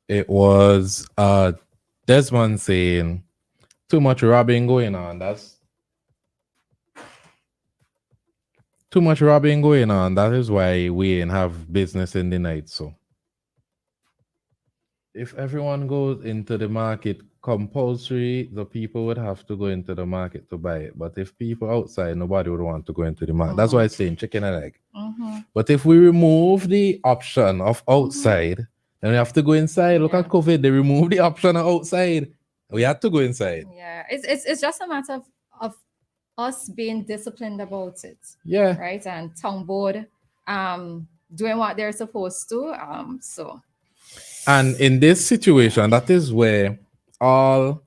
It was Desmond saying too much robbing going on. That's too much robbing going on. That is why we ain't have business in the night. So if everyone goes into the market compulsory, the people would have to go into the market to buy it. But if people outside, nobody would want to go into the market. That's why I'm saying chicken and egg. But if we remove the option of outside, then we have to go inside. Look at COVID. They removed the option of outside. We had to go inside. Yeah, it's just a matter of us being disciplined about it. Yeah. Right. And town board doing what they're supposed to. So. And in this situation, that is where all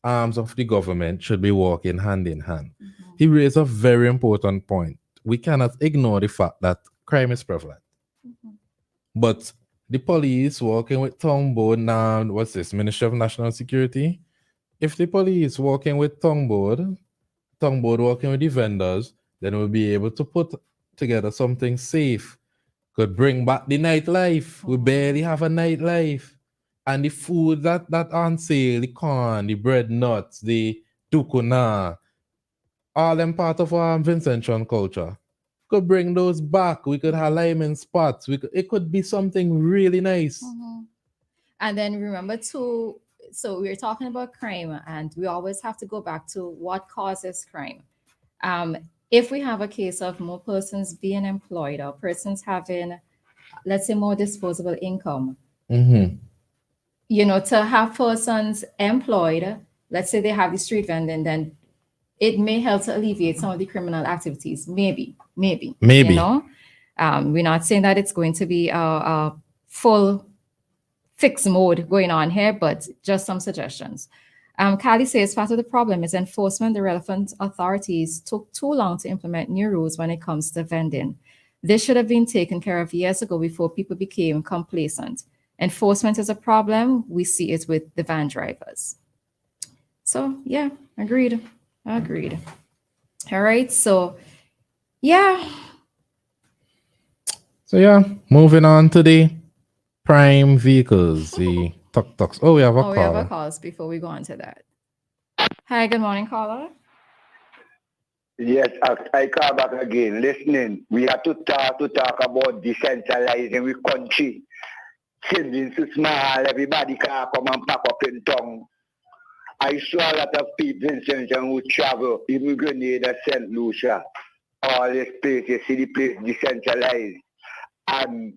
arms of the government should be working hand in hand. He raised a very important point. We cannot ignore the fact that crime is prevalent. But the police working with town board now, what's this, Ministry of National Security? If the police working with town board working with the vendors, then we'll be able to put together something safe. Could bring back the nightlife. We barely have a nightlife. And the food that on sale, the corn, the bread nuts, the tukuna, all them part of our Vincentian culture. Could bring those back. We could have lime spots. It could be something really nice. And then remember too, so we're talking about crime, and we always have to go back to what causes crime. If we have a case of more persons being employed or persons having, let's say, more disposable income, to have persons employed, let's say they have the street vending, then it may help to alleviate some of the criminal activities. Maybe. We're not saying that it's going to be a full fixed mode going on here, but just some suggestions. Callie says part of the problem is enforcement. The relevant authorities took too long to implement new rules when it comes to vending. This should have been taken care of years ago before people became complacent. Enforcement is a problem. We see it with the van drivers. So, yeah, agreed. All right, so, yeah. So, moving on to the PRYME Vehicles, the Tuk Tuks. Oh, we have a call. We have a call before we go on to that. Hi, good morning, caller. Yes, I call back again. Listening, we have to talk about decentralizing the country. Changing to small, everybody can come and pack up in town. I saw a lot of people in Vincentian who travel, even Grenada, St. Lucia, all these places, see the place decentralized. And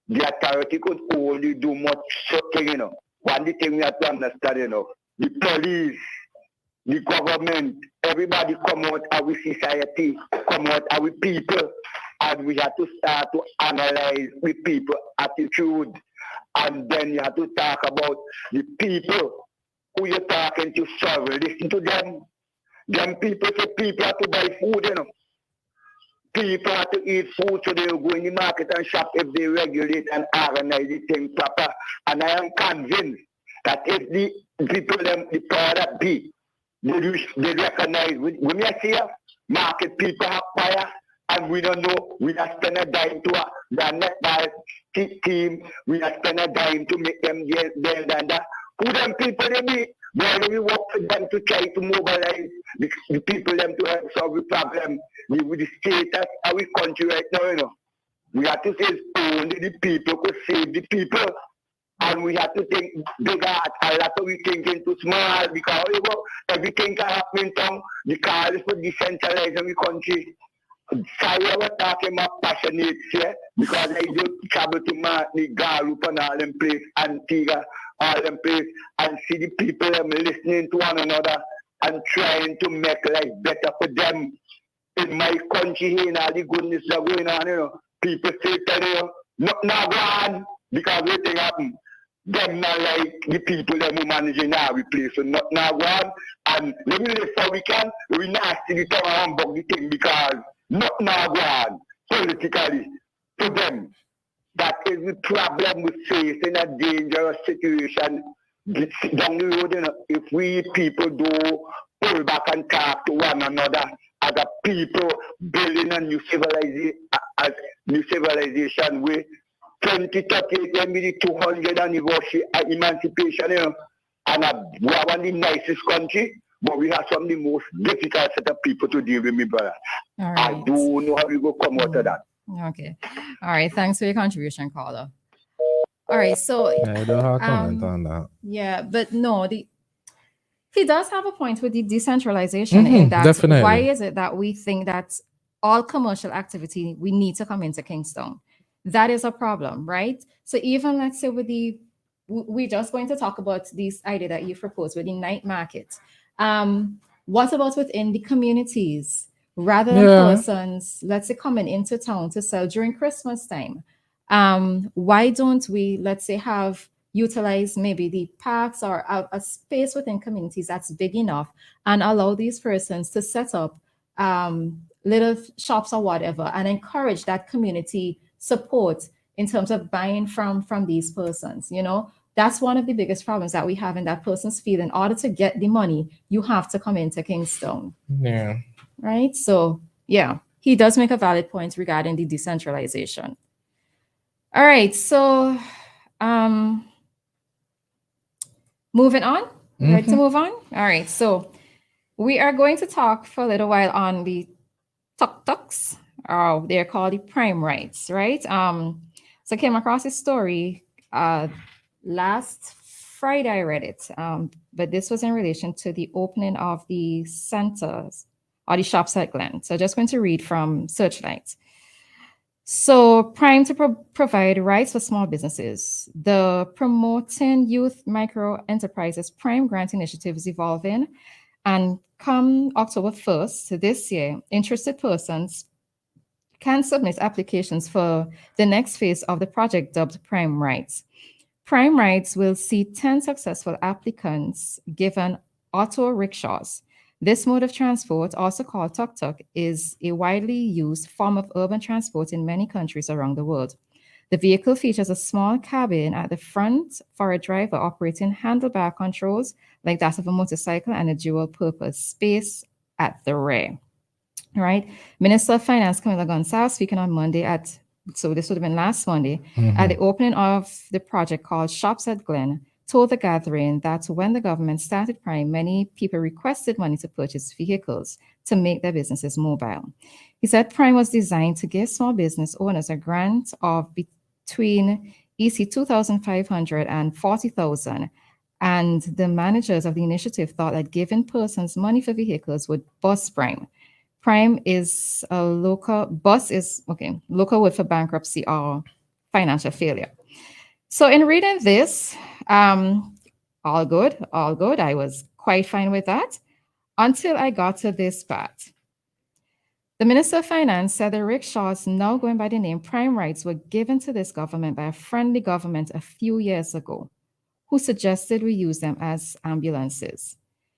the authority could only do much something, One thing we have to understand, the police, the government, everybody come out our society, come out our people, and we have to start to analyze the people attitude, and then you have to talk about the people who you're talking to serve. Listen to them. Them people have to buy food, People have to eat food, so they'll go in the market and shop if they regulate and organize the thing proper. And I am convinced that if the people, the power that be, they recognize, when I see a market people have fire, and we don't know, we not spend a dime to the netball team, we not spend a dime to make them get there and that. Who them people they be? Where we work for them to try to mobilize the people them to help solve the problem with the status of our country right now, We have to say only the people could save the people. And we have to think big heart. A lot of we thinking too small because everything can happen in town. The call is for decentralizing the country. Sorry, I was talking about passionate here because I do travel to Martinique, Guadeloupe, and all them places, Antigua, all them places, and see the people them listening to one another and trying to make life better for them. In my country here, all the goodness that going on, people say to not gone because everything happen. Them not like the people that who managing now we place, so not gone. And let me live for we can, we not see the time and bug the thing because not gone politically to them. That is the problem we face in a dangerous situation down the road. If we people do pull back and talk to one another as a people building a new civilization way, 2038 when we the 200 anniversary emancipation, and we are one of the nicest country, but we have some of the most difficult set of people to deal with, me brother. All right. I do know how we go come out of that. Okay. All right. Thanks for your contribution, caller. All right. So I don't have a comment on that. Yeah, but no, he does have a point with the decentralization in that. Definitely. Why is it that we think that all commercial activity we need to come into Kingston? That is a problem, right? So even let's say with we're just going to talk about this idea that you proposed with the night market. What about within the communities? Rather than persons, let's say, coming into town to sell during Christmas time, why don't we, let's say, utilize maybe the parks or a space within communities that's big enough and allow these persons to set up little shops or whatever and encourage that community support in terms of buying from these persons. That's one of the biggest problems that we have, in that persons feel in order to get the money, you have to come into Kingston. Yeah. Right? So, yeah, he does make a valid point regarding the decentralization. All right. So, moving on. Ready to move on? All right. So, we are going to talk for a little while on the Tuk Tuks. They're called the PRYME rights, right? So I came across a story last Friday. I read it, but this was in relation to the opening of the centers or the shops at Glen. So I'm just going to read from Searchlight. So PRYME to provide rights for small businesses. The Promoting Youth Micro Enterprises PRYME Grant Initiative is evolving, and come October 1st this year, interested persons can submit applications for the next phase of the project dubbed PRYME Rights. PRYME Rights will see 10 successful applicants given auto rickshaws. This mode of transport, also called Tuk Tuk, is a widely used form of urban transport in many countries around the world. The vehicle features a small cabin at the front for a driver operating handlebar controls like that of a motorcycle, and a dual-purpose space at the rear. Right? Minister of Finance Camila Gonzalez, speaking on Monday so this would have been last Monday, at the opening of the project called Shops at Glen, told the gathering that when the government started PRYME, many people requested money to purchase vehicles to make their businesses mobile. He said PRYME was designed to give small business owners a grant of between EC 2,500 and 40,000. And the managers of the initiative thought that giving persons money for vehicles would bust PRYME. PRYME is a local word for bankruptcy or financial failure. So in reading this, all good. I was quite fine with that until I got to this part. The Minister of Finance said the rickshaws, now going by the name PRYME Rights, were given to this government by a friendly government a few years ago, who suggested we use them as ambulances.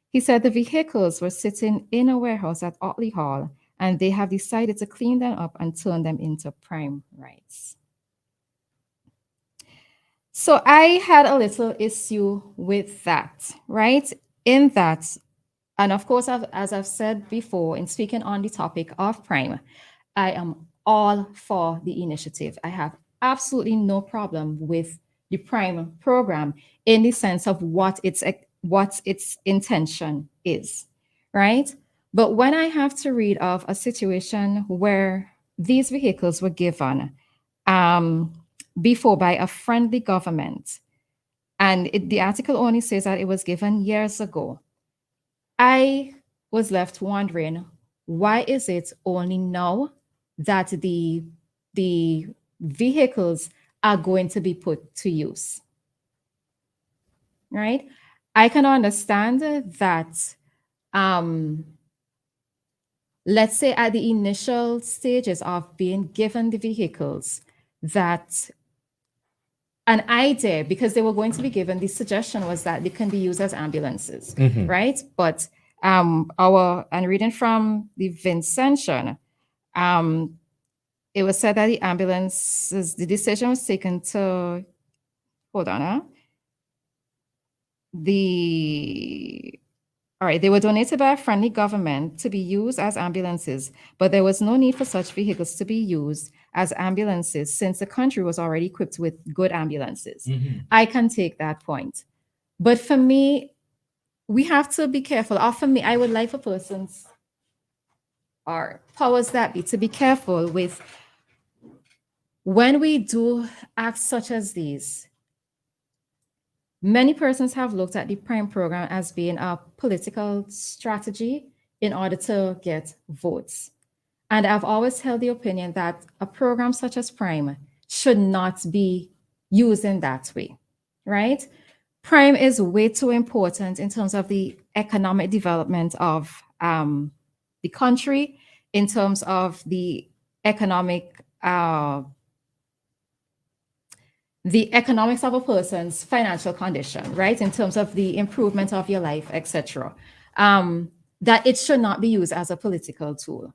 He said the vehicles were sitting in a warehouse at Otley Hall, and they have decided to clean them up and turn them into PRYME Rights. So I had a little issue with that, right? In that, and of course, as I've said before, in speaking on the topic of PRYME, I am all for the initiative. I have absolutely no problem with the PRYME program in the sense of what its intention is, right? But when I have to read of a situation where these vehicles were given before by a friendly government, and the article only says that it was given years ago, I was left wondering, why is it only now that the vehicles are going to be put to use, right? I can understand that, let's say at the initial stages of being given the vehicles, that an idea, because they were going to be given, the suggestion was that they can be used as ambulances, right? But and reading from the Vincentian, it was said that the ambulances, the decision was taken to, hold on, All right, they were donated by a friendly government to be used as ambulances, but there was no need for such vehicles to be used as ambulances since the country was already equipped with good ambulances. I can take that point. But for me, we have to be careful. Or for me, I would like for persons or powers that be to be careful with when we do acts such as these. Many persons have looked at the PRYME program as being a political strategy in order to get votes. And I've always held the opinion that a program such as PRYME should not be used in that way, right? PRYME is way too important in terms of the economic development of the country, in terms of the economics of a person's financial condition, right? In terms of the improvement of your life, etc. That it should not be used as a political tool.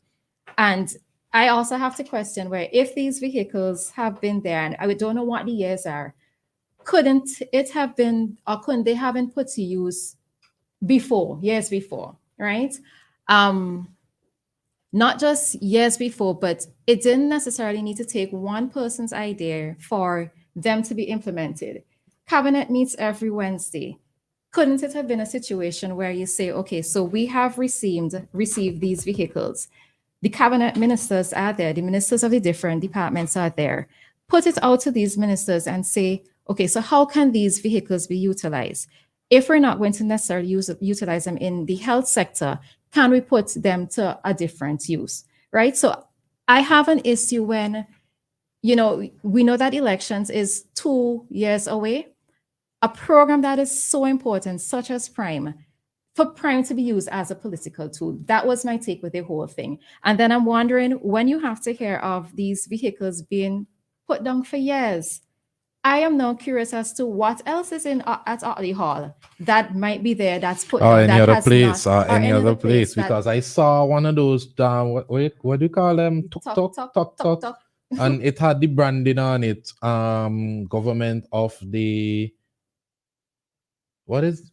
And I also have to question where if these vehicles have been there, and I don't know what the years are, couldn't it have been, or couldn't they have been put to use years before, right? Not just years before, but it didn't necessarily need to take one person's idea for them to be implemented. Cabinet meets every Wednesday. Couldn't it have been a situation where you say, okay, so we have received these vehicles. The cabinet ministers are there, the ministers of the different departments are there. Put it out to these ministers and say, okay, so how can these vehicles be utilized? If we're not going to necessarily utilize them in the health sector, can we put them to a different use, right? So I have an issue when, we know that elections is 2 years away. A program that is so important, such as PRYME, for PRYME to be used as a political tool. That was my take with the whole thing. And then I'm wondering, when you have to hear of these vehicles being put down for years, I am now curious as to what else is at Otley Hall that might be there that's put down. Any that other place, not, or any other place, that, because I saw one of those, what do you call them? Tuk Tuk. And it had the branding on it, government of the, what is,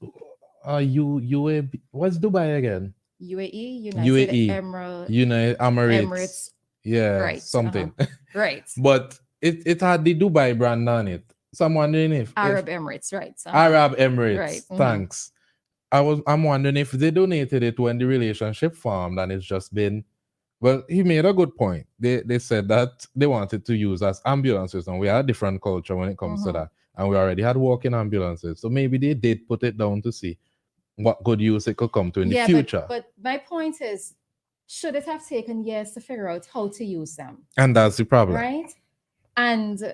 UAE, what's Dubai again? UAE, United Emirates. Yeah, right. something. Right. But it had the Dubai brand on it. So I'm wondering if Arab Emirates, right? Arab Emirates. Right. Thanks. Mm-hmm. I'm wondering if they donated it when the relationship formed, and it's just been. Well, he made a good point. They said that they wanted to use as ambulances, and we had a different culture when it comes to that. And we already had walking ambulances. So maybe they did put it down to see what good use it could come to in the future. But my point is, should it have taken years to figure out how to use them? And that's the problem. Right? And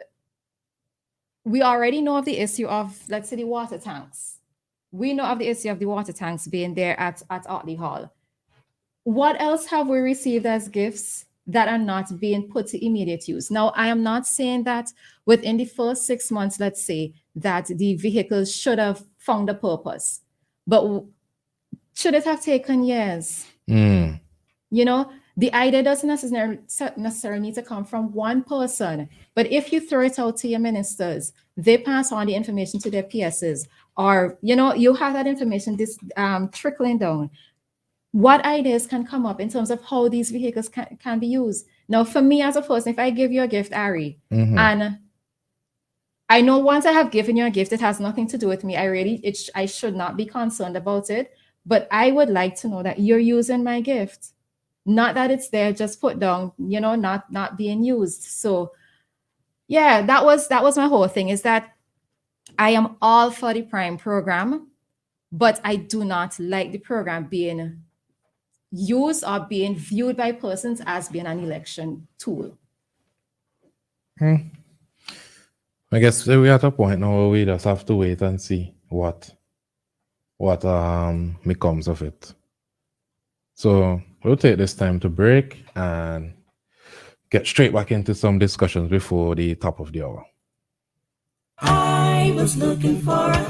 we already know of the issue of, let's say, the water tanks. We know of the issue of the water tanks being there at Otley Hall. What else have we received as gifts that are not being put to immediate use? Now, I am not saying that within the first 6 months, let's say, that the vehicles should have found a purpose. But should it have taken years? The idea doesn't necessarily need to come from one person. But if you throw it out to your ministers, they pass on the information to their PSs, or, you have that information trickling down. What ideas can come up in terms of how these vehicles can be used? Now, for me as a person, if I give you a gift, Ari, and I know once I have given you a gift, it has nothing to do with me. I should not be concerned about it, but I would like to know that you're using my gift, not that it's there just put down, not being used. So, yeah, that was my whole thing, is that I am all for the PRYME program, but I do not like the program being used or being viewed by persons as being an election tool. I guess we're at a point now where we just have to wait and see what becomes of it. So we'll take this time to break and get straight back into some discussions before the top of the hour. I was looking for a